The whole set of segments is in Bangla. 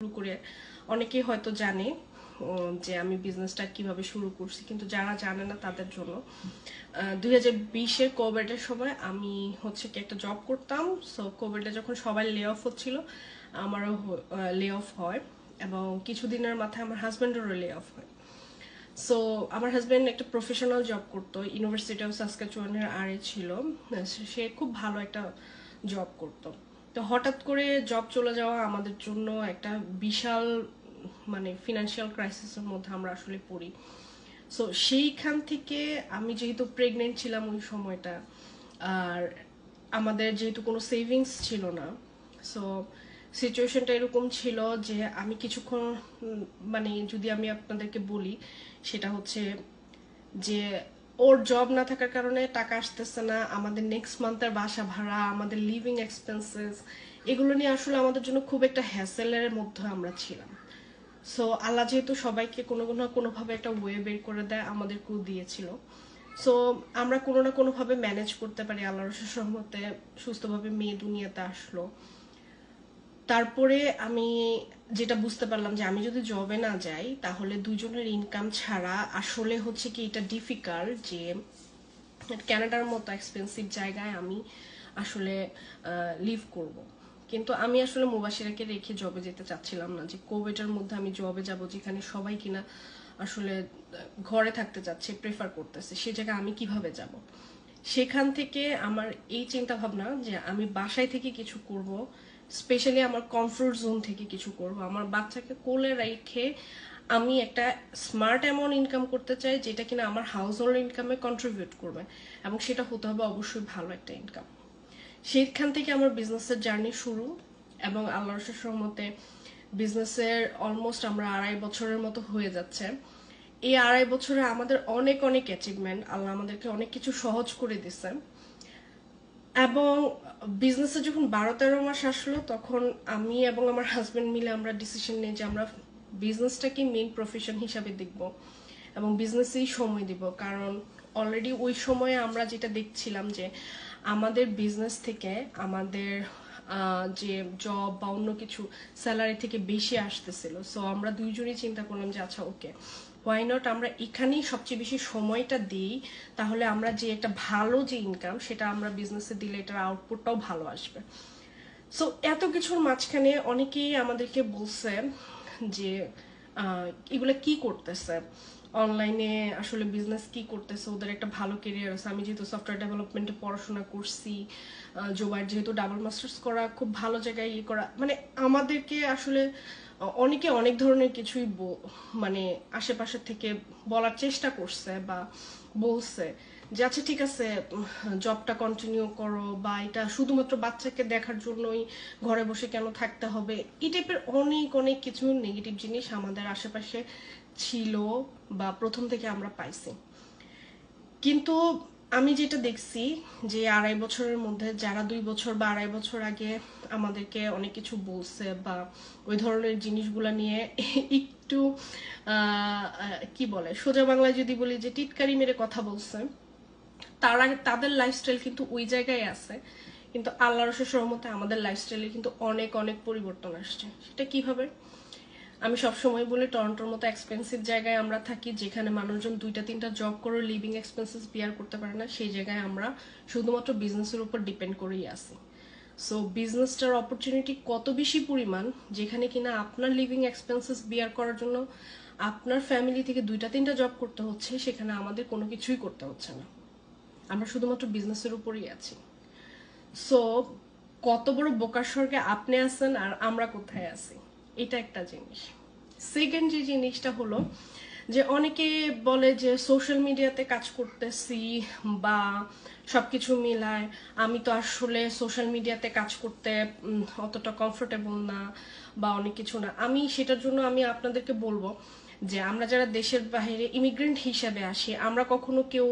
শুরু করে অনেকেই হয়তো জানে যে আমি বিজনেসটা কিভাবে শুরু করছি, কিন্তু যারা জানে না তাদের জন্য 2020-এর কোভিডের সময় আমি হচ্ছে কি একটা জব করতাম। সো কোভিডে যখন সবাই লে অফ হচ্ছিল, আমারও লে অফ হয় এবং কিছুদিনের মাথায় আমার হাজব্যান্ডেরও লে অফ হয়। সো আমার হাজব্যান্ড একটা প্রফেশনাল জব করতো, ইউনিভার্সিটি অফ সাসকাচুয়ানের ছিল। সে খুব ভালো একটা জব করতো। তো হঠাৎ করে জব চলে যাওয়া আমাদের জন্য একটা বিশাল মানে ফিনান্সিয়াল ক্রাইসিসের মধ্যে আমরা আসলে পড়ি। সো সেইখান থেকে আমি যেহেতু প্রেগনেন্ট ছিলাম ওই সময়টা, আর আমাদের যেহেতু কোনো সেভিংস ছিল না, সো সিচুয়েশনটা এরকম ছিল যে আমি কিছুক্ষণ মানে যদি আমি আপনাদেরকে বলি, সেটা হচ্ছে যে ওর জব না থাকার কারণে টাকা আসতেছে না, আমাদের নেক্সট মান্থের বাসা ভাড়া, আমাদের লিভিং এক্সপেন্সেস, এগুলো নিয়ে আসলে আমাদের জন্য খুব একটা হ্যাসেলের মধ্যে আমরা ছিলাম। সো আল্লাহ যেহেতু সবাইকে কোনো না কোনোভাবে একটা ওয়ে বের করে দেয়, আমাদেরকেও দিয়েছিল। সো আমরা কোনো না কোনোভাবে ম্যানেজ করতে পারি, আল্লাহর রহমতে সুস্থভাবে মেয়ে দুনিয়াতে আসলো। তারপরে আমি যেটা বুঝতে পারলাম যে আমি যদি জবে না যাই তাহলে দুজনের ইনকাম ছাড়া আসলে হচ্ছে কি এটা ডিফিকাল্ট যে ক্যানাডার মতো এক্সপেন্সিভ জায়গায় আমি আসলে লিভ করব। কিন্তু আমি আসলে মুবাশিরাকে রেখে জবে যেতে চাচ্ছিলাম না, যে কোভিডের মধ্যে আমি জবে যাব যেখানে সবাই কিনা আসলে ঘরে থাকতে যাচ্ছে, প্রেফার করতেছে, সে জায়গায় আমি কিভাবে যাব। সেখান থেকে আমার এই চিন্তা ভাবনা যে আমি বাসায় থেকে কিছু করব, স্পেশালি আমার কমফোর্ট জোন থেকে কিছু করব, আমার বাচ্চাকে কোলে রেখে আমি একটা স্মার্ট অ্যামাউন্ট ইনকাম করতে চাই যেটা কিনা আমার হাউস হোল্ড ইনকামে কন্ট্রিবিউট করবে, এবং সেটা হতে হবে অবশ্যই ভালো একটা ইনকাম। সেখান থেকে আমার বিজনেসের জার্নি শুরু, এবং আল্লাহর রহমতে বিজনেসের অলমোস্ট আমরা 2.5 বছরের মতো হয়ে যাচ্ছে। এই 2.5 বছরে আমাদের অনেক অনেক অ্যাচিভমেন্ট, আল্লাহ আমাদেরকে অনেক কিছু সহজ করে দিছে। এবং বিজনেসে যখন 12-13 মাস আসলো, তখন আমি এবং আমার হাজব্যান্ড মিলে আমরা ডিসিশন নিই যে আমরা বিজনেসটাকে মেইন প্রফেশন হিসাবে দেখব এবং বিজনেসেই সময় দিব। কারণ অলরেডি ওই সময়ে আমরা যেটা দেখছিলাম যে আমাদের বিজনেস থেকে আমাদের যে জব বা অন্য কিছু স্যালারি থেকে বেশি আসতেছিল। সো আমরা দুইজনই চিন্তা করলাম যে আচ্ছা ওকে, হোয়াই নট আমরা এখানেই সবচেয়ে বেশি সময়টা দিই, তাহলে আমরা যে একটা ভালো যে ইনকাম সেটা আমরা বিজনেসে দিলে এটার আউটপুটটাও ভালো আসবে। সো এত কিছুর মাঝখানে অনেকেই আমাদেরকে বলছে যে এগুলো কি করতেছে, অনলাইনে আসলে বিজনেস কি করতেছে, ওদের একটা ভালো কেরিয়ার আছে। আমি যেহেতু সফটওয়্যার ডেভেলপমেন্টে পড়াশোনা করছি, জোবার যেহেতু ডাবল মাস্টার্স করা, খুব ভালো জায়গায় ইয়ে করা, মানে আমাদেরকে আসলে অনেকে অনেক ধরনের কিছুই মানে আশেপাশে থেকে বলার চেষ্টা করছে বা বলছে যে আচ্ছা ঠিক আছে, জবটা কন্টিনিউ করো, বা এটা শুধুমাত্র বাচ্চাকে দেখার জন্যই ঘরে বসে কেন থাকতে হবে, এই টাইপের অনেক অনেক কিছু নেগেটিভ জিনিস আমাদের আশেপাশে ছিল বা প্রথম থেকে আমরা পাইছি। কিন্তু আমি যেটা দেখছি যে 2.5 বছরের মধ্যে যারা 2 বছর বা 2.5 বছর আগে আমাদেরকে অনেক কিছু বলছে বা ওই ধরনের জিনিসগুলা নিয়ে একটু কি বলে, সোজা বাংলায় যদি বলি যে টিটকারি মেরে কথা বলছে, তারা তাদের লাইফস্টাইল কিন্তু ওই জায়গায় আছে। কিন্তু আল্লাহর রহমতে আমাদের লাইফস্টাইলে কিন্তু অনেক অনেক পরিবর্তন আসছে। সেটা কিভাবে? আমি সবসময় বলি, টরন্টোর মতো এক্সপেন্সিভ জায়গায় আমরা থাকি, যেখানে মানুষজন 2-3টা জব করে লিভিং এক্সপেন্সেস বিয়ার করতে পারে না, সেই জায়গায় আমরা শুধুমাত্র বিজনেসের উপর ডিপেন্ড করেই আসি। সো বিজনেসটার অপরচুনিটি কত বেশি পরিমাণ, যেখানে কিনা আপনার লিভিং এক্সপেন্সেস বিয়ার করার জন্য আপনার ফ্যামিলি থেকে 2-3টা জব করতে হচ্ছে, সেখানে আমাদের কোনো কিছুই করতে হচ্ছে না, আমরা শুধুমাত্র বিজনেসের উপরই আছি। সো কত বড় বোকার স্বর্গে আপনি আছেন আর আমরা কোথায় আছি, এটা একটা জিনিস। সেকেন্ড যে জিনিসটা হলো যে অনেকে বলে যে সোশ্যাল মিডিয়াতে কাজ করতেছি বা সবকিছু মিলায় আমি তো আসলে সোশ্যাল মিডিয়াতে কাজ করতে অতটা কমফোর্টেবল না বা অনেক কিছু না। আমি সেটার জন্য আমি আপনাদেরকে বলবো যে আমরা যারা দেশের বাইরে ইমিগ্রেন্ট হিসেবে আসি, আমরা কখনো কেউ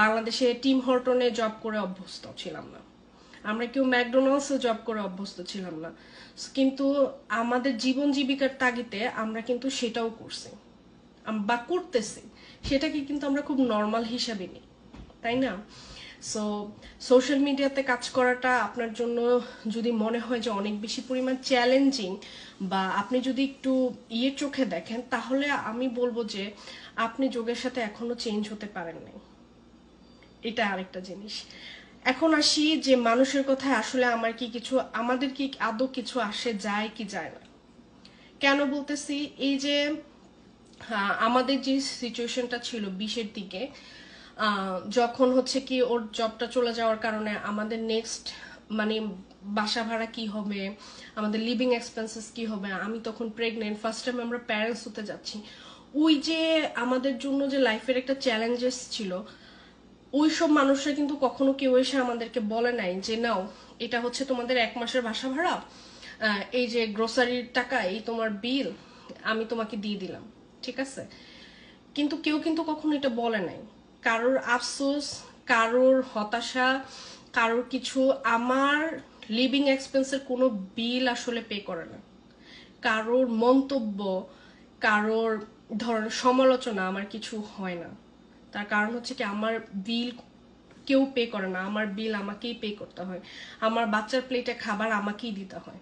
বাংলাদেশে টিম হর্টনে জব করে অভ্যস্ত ছিলাম না, আমরা কেউ ম্যাকডোনাল্ডসে জব করে অভ্যস্ত ছিলাম না, কিন্তু আমাদের জীবন জীবিকার তাগিদে আমরা কিন্তু সেটাও করছি বা করতেছি, সেটাকে কিন্তু আমরা খুব নর্মাল হিসাবে নিই, তাই না? সো সোশ্যাল মিডিয়াতে কাজ করাটা আপনার জন্য যদি মনে হয় যে অনেক বেশি পরিমাণ চ্যালেঞ্জিং, বা আপনি যদি একটু চোখে দেখেন, তাহলে আমি বলবো যে আপনি যোগের সাথে এখনো চেঞ্জ হতে পারেন নাই। এটা আরেকটা জিনিস। এখন আসি যে মানুষের কথায় আসলে আমাদের কি আদৌ কিছু আসে যায় কি যায় না। কেন বলতেছি, এই যে আমাদের যে সিচুয়েশনটা ছিল 20-এর দিকে, যখন হচ্ছে কি ওর জবটা চলে যাওয়ার কারণে আমাদের নেক্সট মানে বাসা ভাড়া কি হবে, আমাদের লিভিং এক্সপেন্সেস কি হবে, আমি তখন প্রেগনেন্ট, ফার্স্ট টাইম আমরা প্যারেন্টস হতে যাচ্ছি। ওই যে আমাদের জন্য যে লাইফের একটা চ্যালেঞ্জেস ছিল, ওই সব মানুষরা কিন্তু কখনো কেউ এসে আমাদেরকে বলে নাই যে নাও এটা হচ্ছে তোমাদের 1 মাসের বাসা ভাড়া, এই যে গ্রোসারির টাকা, এই তোমার বিল, আমি তোমাকে দিয়ে দিলাম, ঠিক আছে। কিন্তু কেউ কিন্তু কখনো এটা বলে নাই। কারোর আফসোস, কারোর হতাশা, কারোর কিছু, আমার লিভিং এক্সপেন্সের কোনো বিল আসলে পে করে না। কারোর মন্তব্য, কারোর ধরনের সমালোচনা আমার কিছু হয় না। তার কারণ হচ্ছে কি, আমার বিল কেউ পে করে না, আমার বিল আমাকেই পে করতে হয়, আমার বাচ্চার প্লেটে খাবার আমাকেই দিতে হয়।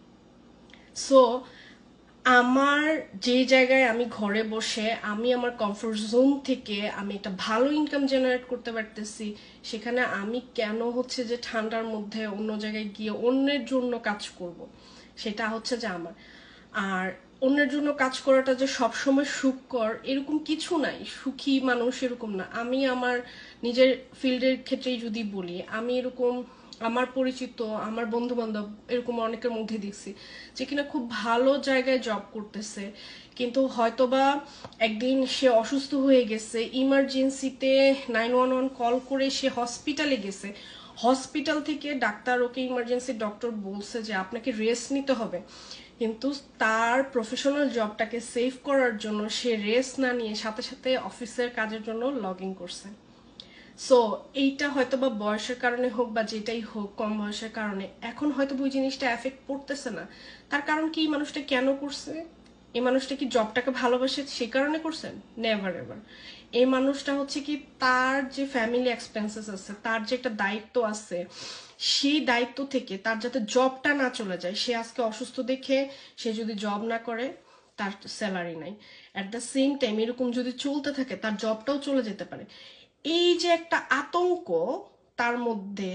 সো আমার যে জায়গায় আমি ঘরে বসে আমি আমার কমফোর্ট জোন থেকে আমি একটা ভালো ইনকাম জেনারেট করতে পারতেছি, সেখানে আমি কেন হচ্ছে যে ঠান্ডার মধ্যে অন্য জায়গায় গিয়ে অন্যের জন্য কাজ করব। সেটা হচ্ছে যে আমার, আর অন্যের জন্য কাজ করাটা যে সবসময় সুখকর এরকম কিছু নাই, সুখী মানুষ এরকম না। আমি আমার নিজের ফিল্ডের ক্ষেত্রেই যদি বলি, আমি এরকম আমার পরিচিত, আমার বন্ধু বান্ধব এরকম অনেকের মধ্যে দেখছি যে কিনা খুব ভালো জায়গায় জব করতেছে, কিন্তু হয়তোবা একদিন সে অসুস্থ হয়ে গেছে, ইমার্জেন্সিতে 911 কল করে সে হসপিটালে গেছে, হসপিটাল থেকে ডাক্তার, ওকে ইমার্জেন্সি ডক্টর বলছে যে আপনাকে রেস্ট নিতে হবে, কিন্তু তার প্রফেশনাল জবটাকে সেভ করার জন্য সে রেস্ট না নিয়ে সাথে সাথে অফিসের কাজের জন্য লগ ইন করছে। সো এইটা হয়তো বা বয়সের কারণে হোক বা যেটাই হোক, কম বয়সের কারণে এখন হয়তো ওই জিনিসটা এফেক্ট পড়তেছে না। তার কারণ কি, এই মানুষটা কেন করছে? এই মানুষটা কি জবটাকে ভালোবাসে সে কারণে করছেন? Never ever. এই মানুষটা হচ্ছে কি, তার যে ফ্যামিলি এক্সপেন্সেস আছে, তার যে একটা দায়িত্ব আছে, সেই দায়িত্ব থেকে তার যাতে জবটা না চলে যায়, সে আজকে অসুস্থ দেখে সে যদি জব না করে, তার স্যালারি নাই, অ্যাট দ্য সেম টাইম এরকম যদি চলতে থাকে তার জবটাও চলে যেতে পারে। এই যে একটা আতঙ্ক তার মধ্যে,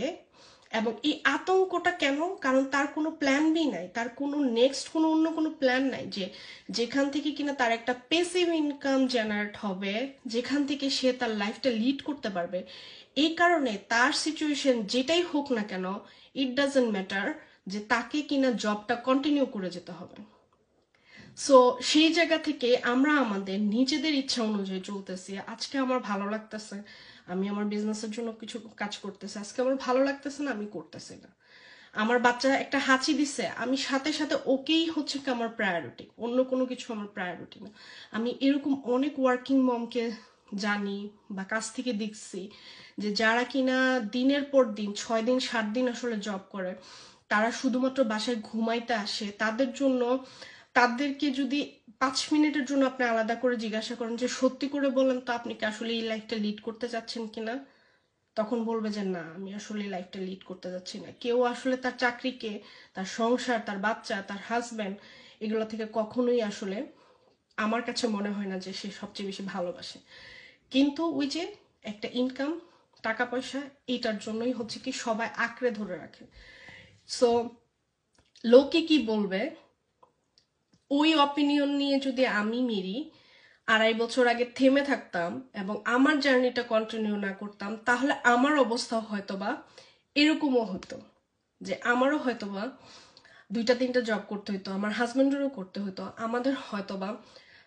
এবং এই আতঙ্কটা কেন? কারণ তার কোনো প্ল্যান বি নাই, তার কোনো নেক্সট কোনো অন্য কোনো প্ল্যান নাই যে যেখান থেকে কিনা তার একটা পেসিভ ইনকাম জেনারেট হবে, যেখান থেকে সে তার লাইফটা লিড করতে পারবে। এই কারণে তার সিচুয়েশন যেটাই হোক না কেন, ইট ডাজন্ট ম্যাটার যে তাকে কিনা জবটা কন্টিনিউ করে যেতে হবে। সো সেই জায়গা থেকে আমরা আমাদের নিজেদের ইচ্ছা অনুযায়ী চলতেছি। আজকে আমার ভালো লাগতেছে, আমি আমার বিজনেসের জন্য কিছু কাজ করতেছি, আজকে আমার ভালো লাগতেছে না, আমি করতেছি না। আমার বাচ্চা একটা হাঁচি দিছে, আমি সাথে সাথে ওকেই হচ্ছে কি আমার প্রায়োরিটি, অন্য কোনো কিছু আমার প্রায়োরিটি না। আমি এরকম অনেক ওয়ার্কিং মমকে জানি বা কাছ থেকে দেখছি যে যারা কিনা দিনের পর দিন 6 দিন 7 দিন আসলে জব করে, তারা শুধুমাত্র বাসায় ঘুমাইতে আসে, তাদের জন্য তাদেরকে যদি 5 মিনিটের জন্য আপনি আলাদা করে জিজ্ঞাসা করেন যে সত্যি করে বলেন তো আপনি কি আসলে এই লাইফটা লিড করতে চাচ্ছেন কিনা, তখন বলবে যে না, আমি আসলে এই লাইফটা লিড করতে যাচ্ছি না। কেউ আসলে তার চাকরিকে, তার সংসার, তার বাচ্চা, তার হাজব্যান্ড, এগুলো থেকে কখনোই আসলে আমার কাছে মনে হয় না যে সে সবচেয়ে বেশি ভালোবাসে। কিন্তু ওই যে একটা ইনকাম, টাকা পয়সা, এইটার জন্যই হচ্ছে কি সবাই আঁকড়ে ধরে রাখে। সো লোকে কি বলবে, ওই অপিনিয়ন নিয়ে যদি আমি মেরি 2.5 বছর আগে থেমে থাকতাম এবং আমার জার্নিটা কন্টিনিউ না করতাম, তাহলে আমার অবস্থা হয়তোবা এরকমও হতো যে আমারও হয়তোবা 2টা 3টা জব করতে হতো, আমার হাজবেন্ডেরও করতে হতো, আমাদের হয়তোবা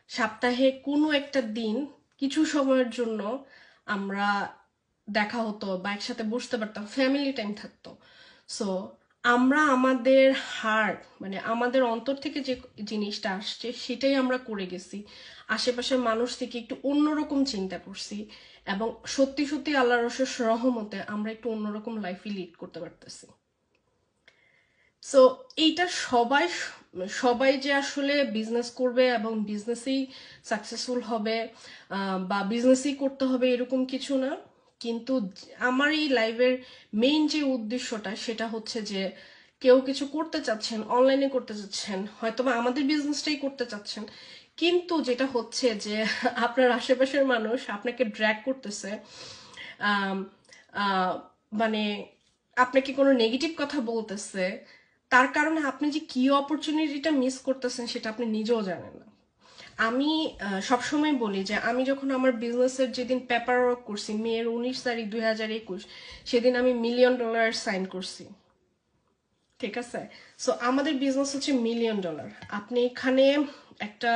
সপ্তাহে কোনো একটা দিন কিছু সময়ের জন্য আমরা দেখা হতো বা একসাথে বসতে পারতাম, ফ্যামিলি টাইম থাকতো। সো আমরা আমাদের হার্ট মানে আমাদের অন্তর থেকে যে জিনিসটা আসছে সেটাই আমরা করে গেছি, আশেপাশের মানুষ থেকে একটু অন্যরকম চিন্তা করছি, এবং সত্যি সত্যি আল্লাহর অশেষ রহমতে আমরা একটু অন্যরকম লাইফই লিড করতে পারতেছি। সো এইটা সবাই সবাই যে আসলে বিজনেস করবে এবং বিজনেসেই সাকসেসফুল হবে বা বিজনেসই করতে হবে এরকম কিছু না। কিন্তু আমার এই লাইভের মেইন যে উদ্দেশ্যটা সেটা হচ্ছে যে কেউ কিছু করতে চাচ্ছেন, অনলাইনে করতে চাচ্ছেন, হয়তোবা আমাদের বিজনেসটাই করতে চাচ্ছেন, কিন্তু যেটা হচ্ছে যে আপনার আশেপাশের মানুষ আপনাকে ড্র্যাগ করতেছে, আম, আহ, মানে আপনাকে কোনো নেগেটিভ কথা বলতেছে, তার কারণে আপনি যে কি অপরচুনিটিটা মিস করতেছেন সেটা আপনি নিজেও জানেন না। আমি সবসময় বলি যে আমি যখন আমার বিজনেসের যেদিন পেপার ওয়ার্ক করছি, মেয়ের 19 তারিখ 2021, সেদিন আমি $1,000,000 সাইন করছি। ঠিক আছে, সো আমাদের বিজনেস হচ্ছে $1,000,000। আপনি এখানে একটা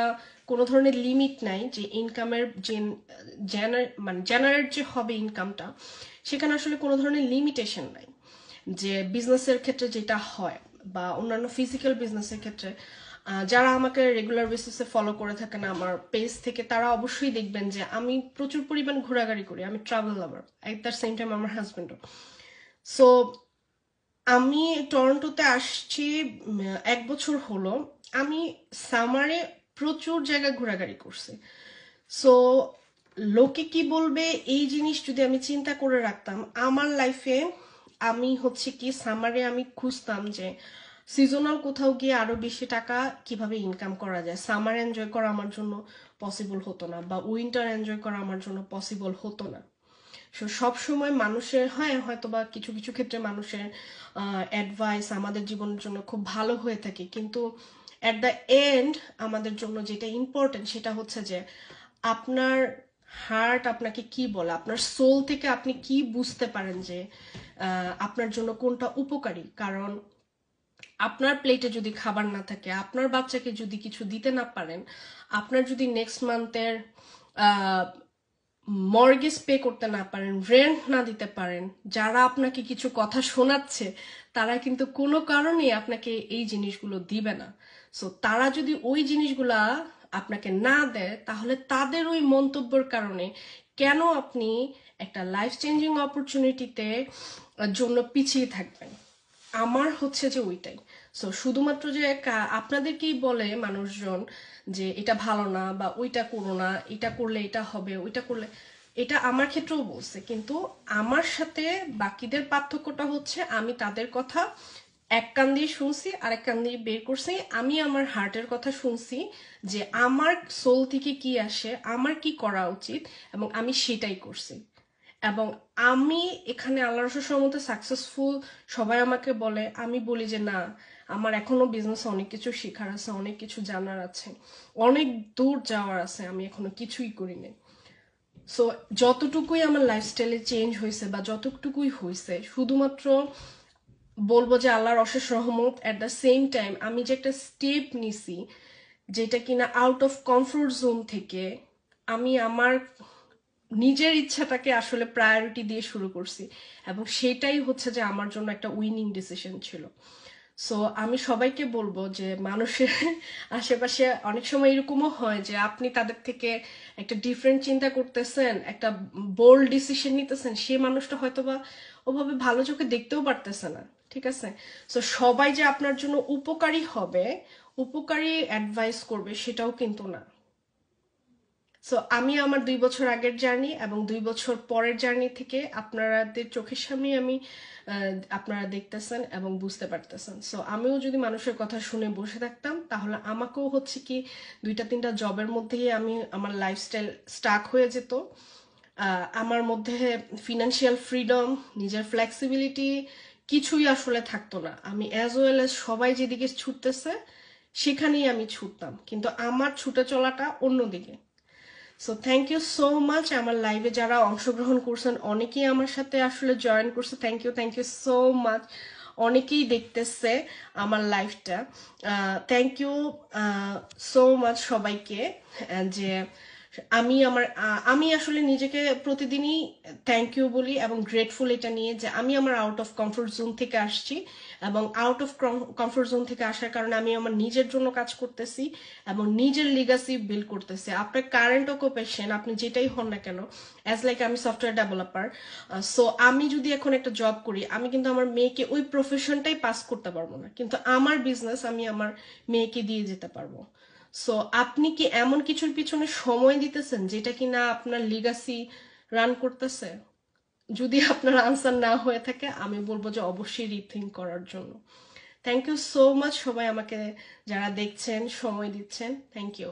কোনো ধরনের লিমিট নাই যে ইনকামের যে মানে জেনারেট যে হবে ইনকামটা, সেখানে আসলে কোনো ধরনের লিমিটেশন নাই। যে বিজনেসের ক্ষেত্রে যেটা হয় বা অন্যান্য ফিজিক্যাল বিজনেসের ক্ষেত্রে, যারা আমাকে রেগুলার বেসিসে ফলো করে থাকেন আমার পেজ থেকে, তারা অবশ্যই দেখবেন যে আমি প্রচুর পরিমাণ ঘোরাঘুরি করি, আমি travel lover, at the same time আমার হাজবেন্ডও। সো আমি টরন্টোতে আসছি 1 বছর হলো। আমি সামারে প্রচুর জায়গায় ঘোরাঘুরি করছি। সো লোকে কি বলবে এই জিনিস যদি আমি চিন্তা করে রাখতাম আমার লাইফে, আমি হচ্ছে কি সামারে আমি খুঁজতাম যে সিজনাল কোথাও গিয়ে আরো বেশি টাকা কিভাবে ইনকাম করা যায়। সামার এনজয় করা আমার জন্য পসিবল হতো না, বা উইন্টার এনজয় করা আমার জন্য পসিবল হতো না। সব সময় মানুষের হয়তো বা কিছু কিছু ক্ষেত্রে মানুষের অ্যাডভাইস আমাদের জীবনের জন্য খুব ভালো হয়ে থাকে, কিন্তু অ্যাট দ্য এন্ড আমাদের জন্য যেটা ইম্পর্টেন্ট সেটা হচ্ছে যে আপনার হার্ট আপনাকে কি বলে, আপনার সোল থেকে আপনি কি বুঝতে পারেন যে আপনার জন্য কোনটা উপকারী। কারণ আপনার প্লেটে যদি খাবার না থাকে, আপনার বাচ্চাকে যদি কিছু দিতে না পারেন, আপনার যদি নেক্সট মান্থের মর্গেজ পে করতে না পারেন, রেন্ট না দিতে পারেন, যারা আপনাকে কিছু কথা শোনাচ্ছে তারা কিন্তু কোনো কারণেই আপনাকে এই জিনিসগুলো দিবে না। সো তারা যদি ওই জিনিসগুলা আপনাকে না দেয়, তাহলে তাদের ওই মন্তব্যের কারণে কেন আপনি একটা লাইফ চেঞ্জিং অপরচুনিটিতে জন্য পিছিয়ে থাকবেন? আমার হচ্ছে যে ওইটাই। সো শুধুমাত্র যে আপনাদেরকেই বলে মানুষজন যে এটা ভালো না বা ওইটা করো না, এটা করলে এটা হবে, ওইটা করলে, এটা আমার ক্ষেত্রেও বলছে, কিন্তু আমার সাথে বাকিদের পার্থক্যটা হচ্ছে আমি তাদের কথা এক কান দিয়ে শুনছি আর এক কান দিয়ে বের করছি। আমি আমার হার্টের কথা শুনছি যে আমার সোল থেকে কি আসে, আমার কি করা উচিত, এবং আমি সেটাই করছি। এবং আমি এখানে আল্লাহর রহমতে সাকসেসফুল। সবাই আমাকে বলে, আমি বলি যে না, আমার এখনো বিজনেসে অনেক কিছু শেখার আছে, অনেক কিছু জানার আছে, অনেক দূর যাওয়ার আছে, আমি এখনো কিছুই করিনি। সো যতটুকুই আমার লাইফস্টাইলে চেঞ্জ হয়েছে বা যতটুকুই হয়েছে, শুধুমাত্র বলবো যে আল্লাহর অশেষ রহমত। অ্যাট দ্য সেম টাইম আমি যে একটা স্টেপ নিছি যেটা কিনা আউট অফ কমফোর্ট জোন থেকে, আমি আমার নিজের ইচ্ছাটাকে আসলে প্রায়োরিটি দিয়ে শুরু করছি, এবং সেটাই হচ্ছে যে আমার জন্য একটা উইনিং ডিসিশন ছিল। সো আমি সবাইকে বলবো যে মানুষের আশেপাশে অনেক সময় এরকমও হয় যে আপনি তাদের থেকে একটা ডিফারেন্ট চিন্তা করতেছেন, একটা বোল্ড ডিসিশন নিতেছেন, সে মানুষটা হয়তোবা ওভাবে ভালো চোখে দেখতেও পারতেছে না। ঠিক আছে, সো সবাই যে আপনার জন্য উপকারী হবে, উপকারী অ্যাডভাইস করবে, সেটাও কিন্তু না। সো আমি আমার 2 বছর আগের জার্নি এবং 2 বছর পরের জার্নি থেকে আপনাদের চোখের সামনে আমি আপনারা দেখতেছেন এবং বুঝতে পারতেছেন। সো আমিও যদি মানুষের কথা শুনে বসে থাকতাম, তাহলে আমাকেও হচ্ছে কি 2-3টা জবের মধ্যেই আমি আমার লাইফস্টাইল স্টাক হয়ে যেত। আমার মধ্যে ফিনান্সিয়াল ফ্রিডম, নিজের ফ্লেক্সিবিলিটি কিছুই আসলে থাকতো না। আমি অ্যাজ ওয়েল এজ সবাই যেদিকে ছুটতেছে সেখানেই আমি ছুটতাম, কিন্তু আমার ছুটে চলাটা অন্যদিকে। So thank you so much. আমার লাইভে যারা অংশগ্রহণ করছেন অনেকেই আমার সাথে আসলে জয়েন করছে, থ্যাংক ইউ সো মাচ। অনেকেই দেখতেছে আমার লাইভটা, থ্যাংক ইউ সো মাচ সবাইকে। যে আমি আসলে নিজেকে প্রতিদিনই থ্যাংক ইউ বলি এবং গ্রেটফুল এটা নিয়ে যে আমি আমার আউট অফ কমফোর্ট জোন থেকে আসছি, এবং আউট অফ কমফোর্ট জোন থেকে আসার কারণে আমি আমার নিজের জন্য কাজ করতেছি এবং নিজের লিগাসি বিল্ড করতেছি। আপনার কারেন্ট অকুপেশন আপনি যেটাই হন না কেন, অ্যাজ লাইক আমি সফটওয়্যার ডেভেলপার, সো আমি যদি এখন একটা জব করি, আমি কিন্তু আমার মেয়েকে ওই প্রফেশনটাই পাস করতে পারবো না, কিন্তু আমার বিজনেস আমি আমার মেয়েকে দিয়ে যেতে পারবো। সো আপনি কি এমন কিছুর পিছনে সময় দিতেছেন যেটা কিনা আপনার লিগাসি রান করতেছে? যদি আপনার আনসার না হয়ে থাকে আমি বলবো যে অবশ্যই রিথিঙ্ক করার জন্য। থ্যাংক ইউ সো মাচ সবাই আমাকে যারা দেখছেন সময় দিচ্ছেন, থ্যাংক ইউ।